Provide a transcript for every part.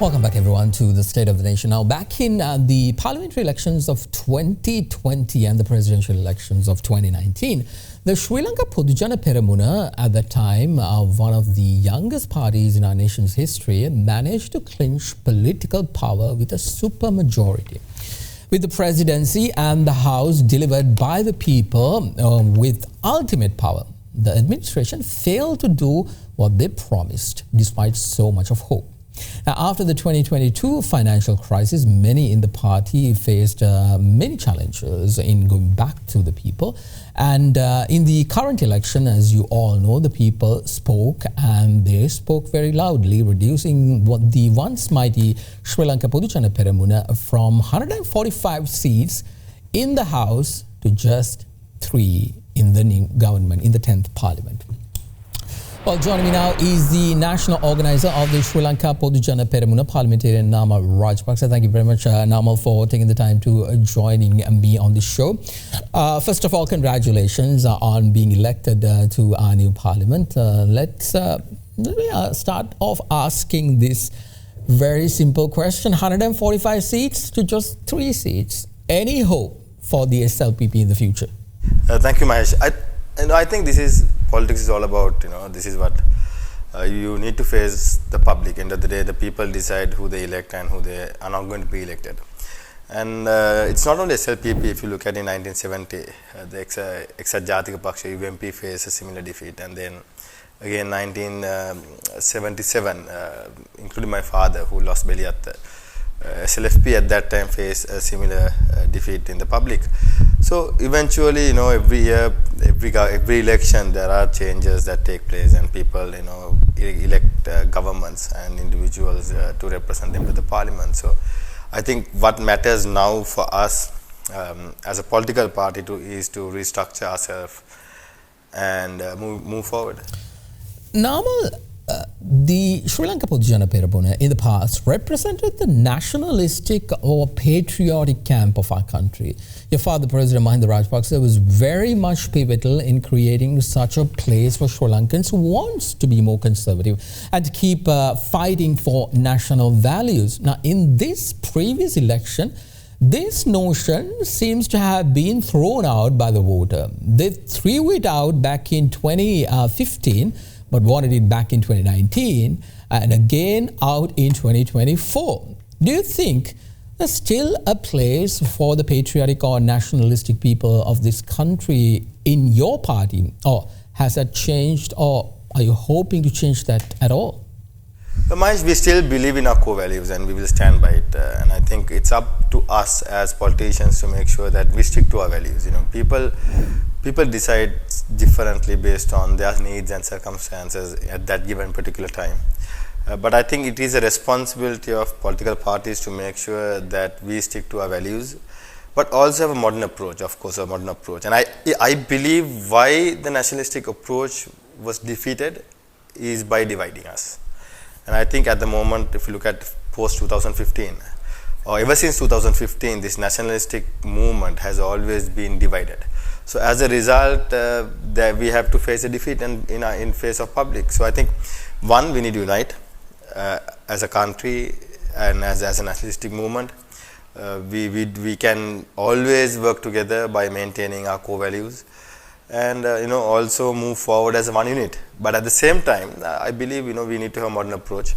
Welcome back, everyone, to the State of the Nation. Now, back in the parliamentary elections of 2020 and the presidential elections of 2019, the Sri Lanka Podujana Peramuna, at that time one of the youngest parties in our nation's history, managed to clinch political power with a supermajority. With the presidency and the House delivered by the people with ultimate power, the administration failed to do what they promised, despite so much of hope. Now, after the 2022 financial crisis, many in the party faced many challenges in going back to the people. And in the current election, as you all know, the people spoke, and they spoke very loudly, reducing what the once mighty Sri Lanka Podujana Peramuna from 145 seats in the House to just 3 in the new government, in the 10th Parliament. Well, joining me now is the national organizer of the Sri Lanka Podujana Peramuna, Parliamentarian Namal Rajapaksa. Thank you very much, Namal, for taking the time to joining me on the show. First of all, congratulations on being elected to our new parliament. Let me start off asking this very simple question. 145 seats to just 3 seats. Any hope for the SLPP in the future? Thank you, Mahesh. I think politics is all about, this is what you need to face the public. End of the day, the people decide who they elect and who they are not going to be elected. And it's not only SLPP. If you look at in 1970, the Rajapakse UMP faced a similar defeat. And then again 1977, including my father who lost belly at SLFP at that time faced a similar defeat in the public. So eventually, every year, every election, there are changes that take place, and people, elect governments and individuals to represent them to the parliament. So I think what matters now for us as a political party is to restructure ourselves and move forward. Namal, the Sri Lanka Podujana Peramuna in the past represented the nationalistic or patriotic camp of our country. Your father, President Mahinda Rajapaksa, was very much pivotal in creating such a place for Sri Lankans who wants to be more conservative and to keep fighting for national values. Now, in this previous election, this notion seems to have been thrown out by the voter. They threw it out back in 2015, but wanted it back in 2019 and again out in 2024. Do you think there's still a place for the patriotic or nationalistic people of this country in your party? Or has that changed, or are you hoping to change that at all? Mahesh, we still believe in our core values and we will stand by it. And I think it's up to us as politicians to make sure that we stick to our values. People decide differently based on their needs and circumstances at that given particular time. But I think it is a responsibility of political parties to make sure that we stick to our values, but also have a modern approach, of course, a modern approach. And I believe why the nationalistic approach was defeated is by dividing us. And I think at the moment, if you look at post-2015, or ever since 2015, this nationalistic movement has always been divided. So as a result, that we have to face a defeat in face of public. So I think, one, we need to unite as a country and as a nationalistic movement. We can always work together by maintaining our core values, and also move forward as one unit. But at the same time, I believe we need to have a modern approach.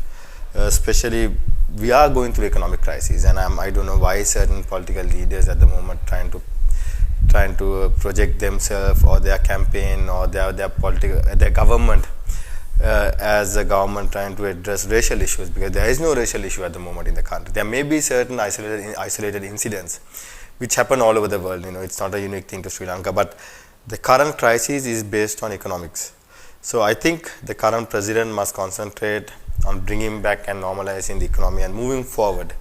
Especially, we are going through economic crisis, and I don't know why certain political leaders at the moment trying to project themselves or their campaign or their government as a government trying to address racial issues, because there is no racial issue at the moment in the country. There may be certain isolated incidents which happen all over the world. It's not a unique thing to Sri Lanka, but the current crisis is based on economics. So I think the current president must concentrate on bringing back and normalizing the economy and moving forward.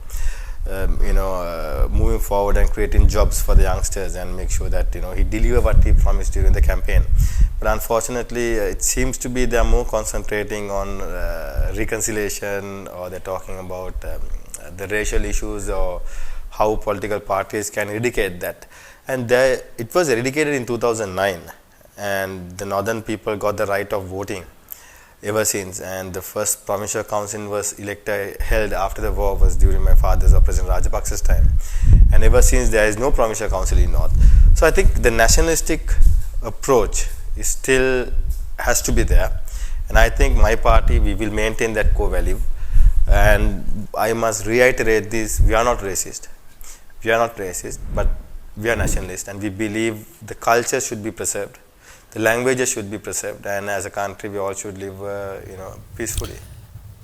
Moving forward and creating jobs for the youngsters, and make sure that he deliver what he promised during the campaign. But unfortunately, it seems to be they are more concentrating on reconciliation, or they're talking about the racial issues or how political parties can eradicate that. And it was eradicated in 2009, and the northern people got the right of voting ever since. And the first provincial council was held after the war was during my father's or President Rajapaksa's time. And ever since there is no provincial council in North. So I think the nationalistic approach is still has to be there. And I think my party, we will maintain that core value. And I must reiterate this, we are not racist. We are not racist, but we are nationalists, and we believe the culture should be preserved, the languages should be preserved, and as a country we all should live peacefully.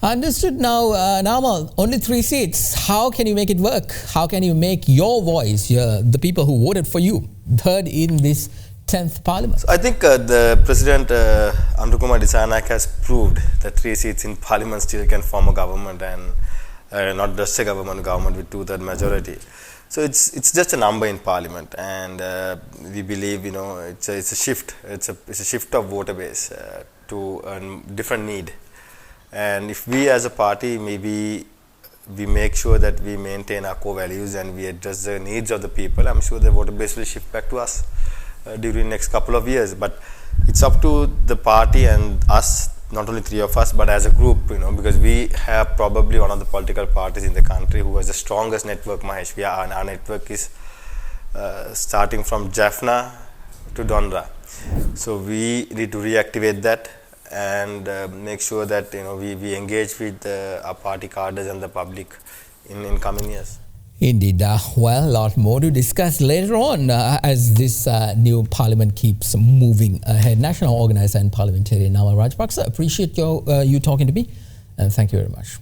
Understood. Now, Namal, only 3 seats. How can you make it work? How can you make your voice, the people who voted for you, heard in this 10th Parliament? So I think the President Amrukumar Disanayak has proved that 3 seats in Parliament still can form a government, and not just a government with 2/3 majority. So it's just a number in Parliament, and we believe it's a shift. It's a shift of voter base to a different need. And if we as a party maybe we make sure that we maintain our core values and we address the needs of the people, I'm sure the voter base will shift back to us during the next couple of years. But it's up to the party and us, not only 3 of us, but as a group, because we have probably one of the political parties in the country who has the strongest network, Mahesh. Our network is starting from Jaffna to Dondra. So we need to reactivate that and make sure that we engage with our party cadres and the public in coming years. Indeed. Well, a lot more to discuss later on as this new parliament keeps moving ahead. National Organizer and Parliamentarian Namal Rajapaksa, appreciate you talking to me, and thank you very much.